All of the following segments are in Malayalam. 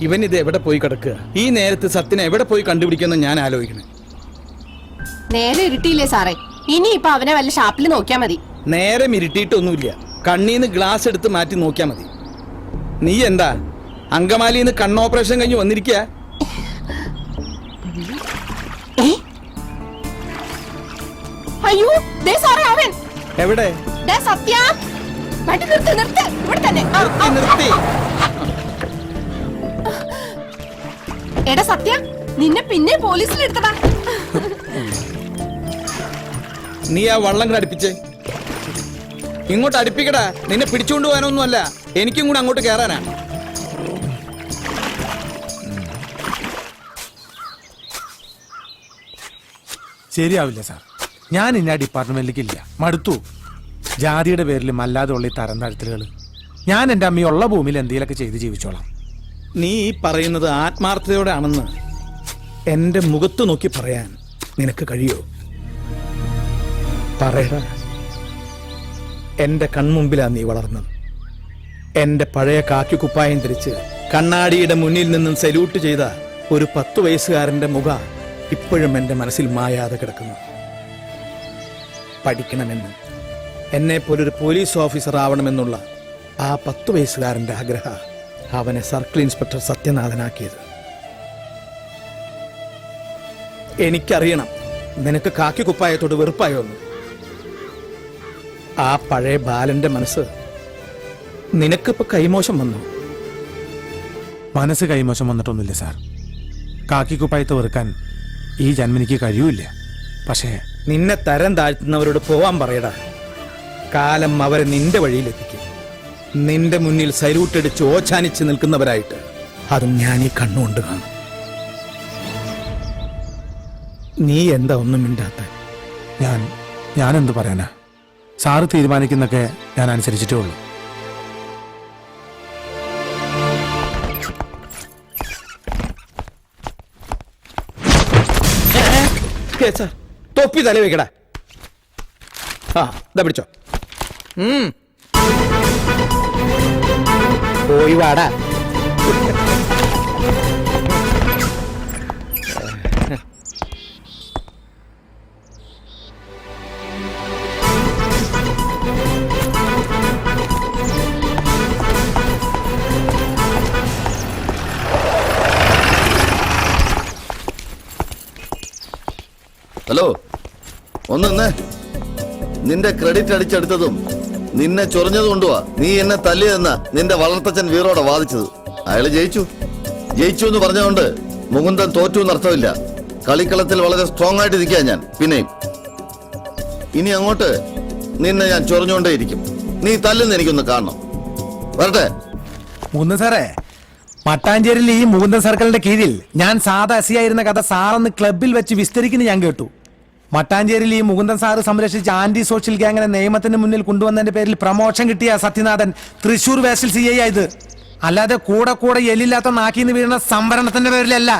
ഇവൻ ഇത് എവിടെ പോയി കിടക്കുക? ഈ നേരത്ത് സത്യനെ എവിടെ പോയി കണ്ടുപിടിക്കുന്ന ഞാൻ ആലോചിക്കണേ. നേരെ ഇരുട്ടിയില്ലേ സാറേ, ഇനി ഇപ്പൊ അവനെ വല്ല ഷാപ്പിൽ നോക്കിയാ മതി. നേരെ മിരുട്ടിയിട്ടൊന്നുമില്ല, കണ്ണീന്ന് ഗ്ലാസ് എടുത്ത് മാറ്റി നോക്കിയാ മതി. നീ എന്താ അങ്കമാലിന്ന് കണ്ണോപ്പറേഷൻ കഴിഞ്ഞ് വന്നിരിക്കുക? അയ്യോ ദേ സാറേ അവൻ എവിടെ? സത്യ ഇവിടെ തന്നെ. നിർത്തി. എടാ സത്യ, നിന്നെ പിന്നെ പോലീസിൽ എടുത്തടാ. നീ ആ വള്ളം അടുപ്പിച്ചേ. ഇങ്ങോട്ട് അടുപ്പിക്കടാ. നിന്നെ പിടിച്ചുകൊണ്ട് പോകാനൊന്നുമല്ല, എനിക്കും കൂടെ അങ്ങോട്ട് കയറാനാ. ശരിയാവില്ല സാർ, ഞാൻ ഇന്ന ഡിപ്പാർട്ട്മെന്റിലേക്ക് ഇല്ല, മടുത്തു. ജാതിയുടെ പേരിലും അല്ലാതെ ഉള്ള ഈ തരം താഴ്ത്തലുകൾ. ഞാൻ എൻ്റെ അമ്മയുള്ള ഭൂമിയിൽ എന്തെങ്കിലുമൊക്കെ ചെയ്ത് ജീവിച്ചോളാം. നീ ഈ പറയുന്നത് ആത്മാർത്ഥതയോടെ ആണെന്ന് എന്റെ മുഖത്ത് നോക്കി പറയാൻ നിനക്ക് കഴിയോ? പറയടാ. എന്റെ കൺമുമ്പിലാ നീ വളർന്നത്. എന്റെ പഴയ കാക്കി കുപ്പായം ധരിച്ച് കണ്ണാടിയുടെ മുന്നിൽ നിന്നും സല്യൂട്ട് ചെയ്ത ഒരു 10 വയസ്സുകാരന്റെ മുഖം ഇപ്പോഴും എന്റെ മനസ്സിൽ മായാതെ കിടക്കുന്നു. പഠിക്കണമെന്ന്, എന്നെ പോലൊരു പോലീസ് ഓഫീസർ ആവണമെന്നുള്ള ആ 10 വയസ്സുകാരന്റെ ആഗ്രഹം അവനെ സർക്കിൾ ഇൻസ്പെക്ടർ സത്യനാഥനാക്കിയത്. എനിക്കറിയണം നിനക്ക് കാക്കി കുപ്പായത്തോട് വെറുപ്പായോന്ന്. ആ പഴയ ബാലന്റെ മനസ്സ് നിനക്കിപ്പോ കൈമോശം വന്നു. മനസ്സ് കൈമോശം വന്നിട്ടൊന്നുമില്ല സാർ. കാക്കിക്കുപ്പായത്ത് വെറുക്കാൻ ഈ ജന്മനിക്ക് കഴിയൂല. പക്ഷേ നിന്നെ തരം താഴ്ത്തുന്നവരോട് പോവാൻ പറയടാ. കാലം അവരെ നിന്റെ വഴിയിലെത്തിക്കും. നിന്റെ മുന്നിൽ സല്യൂട്ടടിച്ച് ഓച്ചാനിച്ച് നിൽക്കുന്നവരായിട്ട് അതും ഞാൻ ഈ കണ്ണുകൊണ്ട് കാണും. നീ എന്താ ഒന്നും മിണ്ടാത്ത? ഞാൻ എന്ത് പറയാനാ? സാറ് തീരുമാനിക്കുന്നൊക്കെ ഞാൻ അനുസരിച്ചിട്ടേ ഉള്ളൂ. തൊപ്പി തല വെക്കടാ. ആ ഇതാ പിടിച്ചോ. പോയി വാടാ. ഹലോ, ഒന്ന് നിന്റെ ക്രെഡിറ്റ് അടിച്ചെടുത്തതും നിന്നെ ചൊറിഞ്ഞത് കൊണ്ടുവാ നീ എന്നെ തല്ലിയെന്ന നിന്റെ വളർത്തച്ഛൻ വീറോടെ വാദിച്ചത്. അയാള് ജയിച്ചു എന്ന് പറഞ്ഞുകൊണ്ട് മുകുന്ദൻ തോറ്റു എന്നർത്ഥമില്ല. കളിക്കളത്തിൽ വളരെ സ്ട്രോങ് ആയിട്ട് ഇരിക്കുക ഞാൻ. പിന്നെയും ഇനി അങ്ങോട്ട് നിന്നെ ഞാൻ ചൊറിഞ്ഞുകൊണ്ടേയിരിക്കും. നീ തല്ലുന്ന എനിക്കൊന്ന് കാണണം. വരട്ടെ. മുകുന്ദൻ സാറേ, മട്ടാഞ്ചേരിയിൽ ഈ മുകുന്ദൻ സർക്കിളിന്റെ കീഴിൽ ഞാൻ സാധാ എസ് ആയിരുന്ന കഥ സാറന്ന് ക്ലബിൽ വെച്ച് വിസ്തരിക്കുന്ന ഞാൻ കേട്ടു. മട്ടാഞ്ചേരിയിൽ ഈ മുകുന്ദൻ സാറ് സംരക്ഷിച്ച ആന്റി സോഷ്യൽ ഗ്യാങ്ങിനെ നിയമത്തിന് മുന്നിൽ കൊണ്ടുവന്നതിന്റെ പേരിൽ പ്രമോഷൻ കിട്ടിയ സത്യനാഥൻ തൃശൂർ വേസ്റ്റിൽ CI ആയത്. അല്ലാതെ കൂടെ എല്ലില്ലാത്ത നാക്കിന്ന് വീഴുന്ന സംവരണത്തിന്റെ പേരിലല്ല.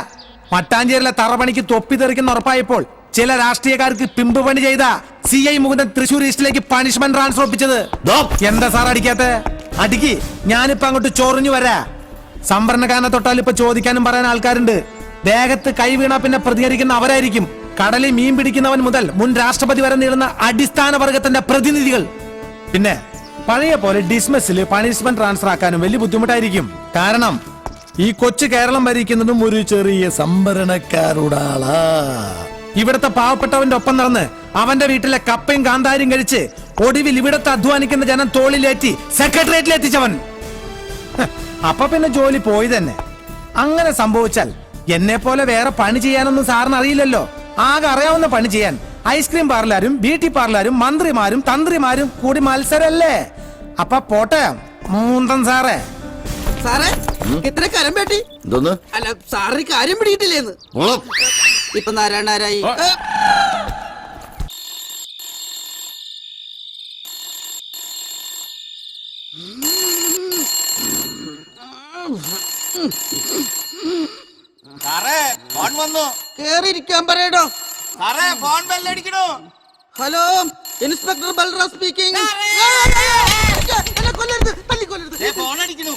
മട്ടാഞ്ചേരിയിലെ തറപണിക്ക് തൊപ്പി തെറിക്കുന്ന ഉറപ്പായപ്പോൾ ചില രാഷ്ട്രീയക്കാർക്ക് പിമ്പ് പണി ചെയ്ത CI മുകുന്ദൻ തൃശൂർ ഈസ്റ്റിലേക്ക് പണിഷ്മെന്റ് ട്രാൻസ്ഫർ ഒപ്പിച്ചത്. എന്താ സാർ അടിക്കാത്ത? അടിക്ക്, ഞാനിപ്പോ അങ്ങോട്ട് ചൊറിഞ്ഞു വരാ. സംവരണക്കാരനെ തൊട്ടാൽ ഇപ്പൊ ചോദിക്കാനും പറയാൻ ആൾക്കാരുണ്ട്. ദേഹത്ത് കൈ വീണാ പിന്നെ പ്രതികരിക്കുന്ന അവരായിരിക്കും. കടലിൽ മീൻ പിടിക്കുന്നവൻ മുതൽ മുൻ രാഷ്ട്രപതി വരെ നീളുന്ന അടിസ്ഥാന വർഗത്തിന്റെ പ്രതിനിധികൾ. പിന്നെ പഴയ പോലെ ഡിസ്മസിൽ പണിഷ്മെന്റ് ട്രാൻസ്ഫർ ആക്കാനും വലിയ ബുദ്ധിമുട്ടായിരിക്കും. കാരണം ഈ കൊച്ചു കേരളം ഭരിക്കുന്നതും ഒരു ചെറിയ സംഭരണക്കാരുടാളാ. ഇവിടുത്തെ പാവപ്പെട്ടവന്റെ ഒപ്പം നടന്ന് അവന്റെ വീട്ടിലെ കപ്പയും കാന്താരിയും കഴിച്ച് ഒടുവിൽ ഇവിടത്തെ അധ്വാനിക്കുന്ന ജനം തോളിലേറ്റി സെക്രട്ടേറിയറ്റിൽ എത്തിച്ചവൻ. അപ്പൊ പിന്നെ ജോലി പോയി തന്നെ. അങ്ങനെ സംഭവിച്ചാൽ എന്നെ പോലെ വേറെ പണി ചെയ്യാനൊന്നും സാറിന് അറിയില്ലല്ലോ. ആകെ അറിയാവുന്ന പണി ചെയ്യാൻ ഐസ്ക്രീം പാർലറും ബ്യൂട്ടി പാർലറും മന്ത്രിമാരും തന്ത്രിമാരും കൂടി മത്സരല്ലേ. അപ്പൊ പോട്ടെ മൂന്തൻ സാറേ. സാറേ, ഇത്ര കരം പേട്ടി അല്ല സാറിന് കാര്യം പിടിയിട്ടില്ലേന്ന് ഇപ്പൊ നാരായണാരായി. സാറേ, ഫോൺ വന്നു. കേറിയിരിക്കാൻ പറയടോ. സാറേ, ഫോൺ ബെല്ലടിക്കണോ? Hello, inspector Balram speaking. Phone അടിക്കണു.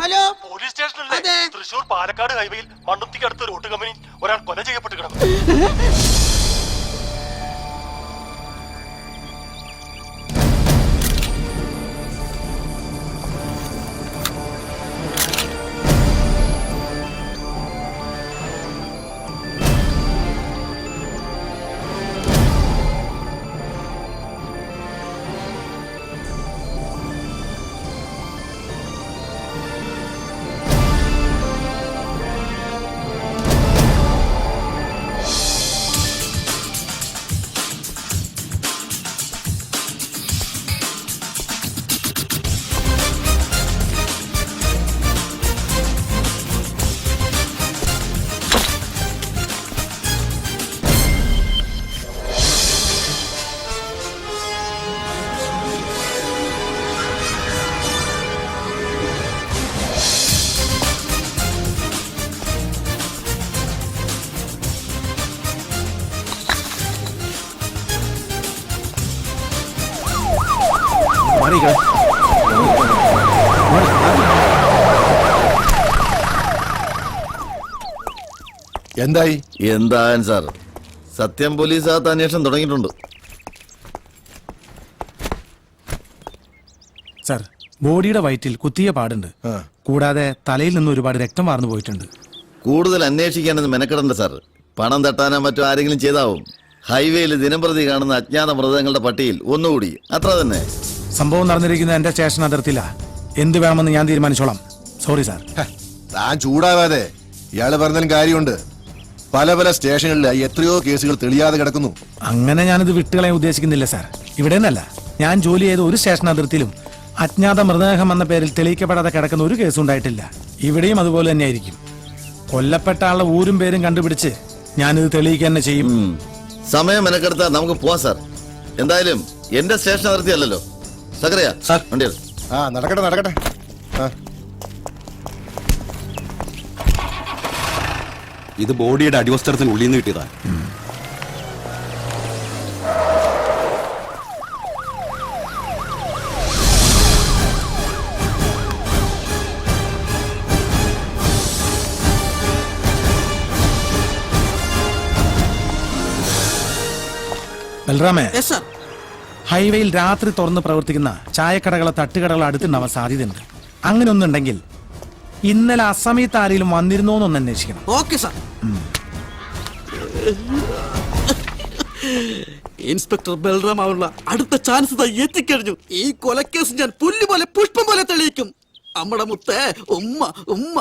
ഹലോ, പോലീസ് സ്റ്റേഷനിൽ പാലക്കാട് ഹൈവേയിൽ മണ്ണുത്തിക്ക് അടുത്ത റൂട്ട് കമ്പനി ഒരാൾ കൊല ചെയ്യപ്പെട്ട് കിടന്നു. മാറിക്കളെ. എന്തായി? എന്തായാലും സാർ, സത്യം പോലീസകത്ത് അന്വേഷണം തുടങ്ങിയിട്ടുണ്ട്. സർ, ബോഡിയുടെ വയറ്റിൽ കുത്തിയ പാടുണ്ട്. ആ. കൂടാതെ തലയിൽ നിന്ന് ഒരുപാട് രക്തം വാർന്നു പോയിട്ടുണ്ട്. കൂടുതൽ അന്വേഷിക്കാനെന്ന് മെനക്കെടണ്ട സാർ. പണം തട്ടാനോ മറ്റോ ആരെങ്കിലും ചെയ്താവും. ഹൈവേയിൽ ദിനംപ്രതി കാണുന്ന അജ്ഞാത മൃതങ്ങളുടെ പട്ടിയിൽ ഒന്നുകൂടി, അത്ര തന്നെ. സംഭവം നടന്നിരിക്കുന്ന എന്റെ സ്റ്റേഷൻ അതിർത്തിയില്ല. എന്ത് വേണമെന്ന് ഞാൻ തീരുമാനിച്ചോളാം. Sorry sir. ഹ, താൻ ചൂടാവാതെ. ഇയാള് പറഞ്ഞാലും കാര്യമുണ്ട്. പല പല സ്റ്റേഷനുകളിൽ എത്രയോ കേസുകൾ തെളിയാതെ കിടക്കുന്നു. അങ്ങനെ ഞാനിത് വിട്ടുകളയാൻ ഉദ്ദേശിക്കുന്നില്ല സാർ. ഇവിടെ നിന്നല്ല, ഞാൻ ജോലി ചെയ്ത ഒരു സ്റ്റേഷൻ അതിർത്തിയിലും അജ്ഞാത മൃതദേഹം എന്ന പേരിൽ തെളിയിക്കപ്പെടാതെ കിടക്കുന്ന ഒരു കേസും ഉണ്ടായിട്ടില്ല. ഇവിടെയും അതുപോലെ തന്നെയായിരിക്കും. കൊല്ലപ്പെട്ട ആളുടെ ഊരും പേരും കണ്ടുപിടിച്ച് ഞാനിത് തെളിയിക്കുക തന്നെ ചെയ്യും. സമയം മെനക്കെടുത്താൽ നമുക്ക് പോവാം സാർ. എന്തായാലും എന്റെ സ്റ്റേഷൻ അതിർത്തിയല്ലല്ലോ. സക്കറിയ സാർ. വണ്ടി ആ, നടക്കട്ടെ നടക്കട്ടെ. ആ. ഇത് ബോഡിയുടെ അടിവസ്ത്രത്തിന് ഉള്ളിൽ നിന്ന് കിട്ടിയതാ. ബൽറാമേ, യെസ് സർ. ഹൈവേയിൽ രാത്രി തുറന്ന് പ്രവർത്തിക്കുന്ന ചായക്കടകളോ തട്ടുകടകളോ അടുത്തുണ്ടാവാൻ സാധ്യതയുണ്ട്. അങ്ങനെ ഒന്നുണ്ടെങ്കിൽ ഇന്നലെ അസമയത്ത് ആരെങ്കിലും വന്നിരുന്നോ എന്നൊന്ന് അന്വേഷിക്കണം. Okay sir. ഇൻസ്പെക്ടർ ബൽറാമുള്ള അടുത്ത ചാൻസ് എത്തിക്കഴിഞ്ഞു. ഈ കൊലക്കേസ് ഞാൻ പുല്ല് പോലെ പുഷ്പം പോലെ തെളിയിക്കും. അമ്മടെ മുത്തേ, ഉമ്മ ഉമ്മ.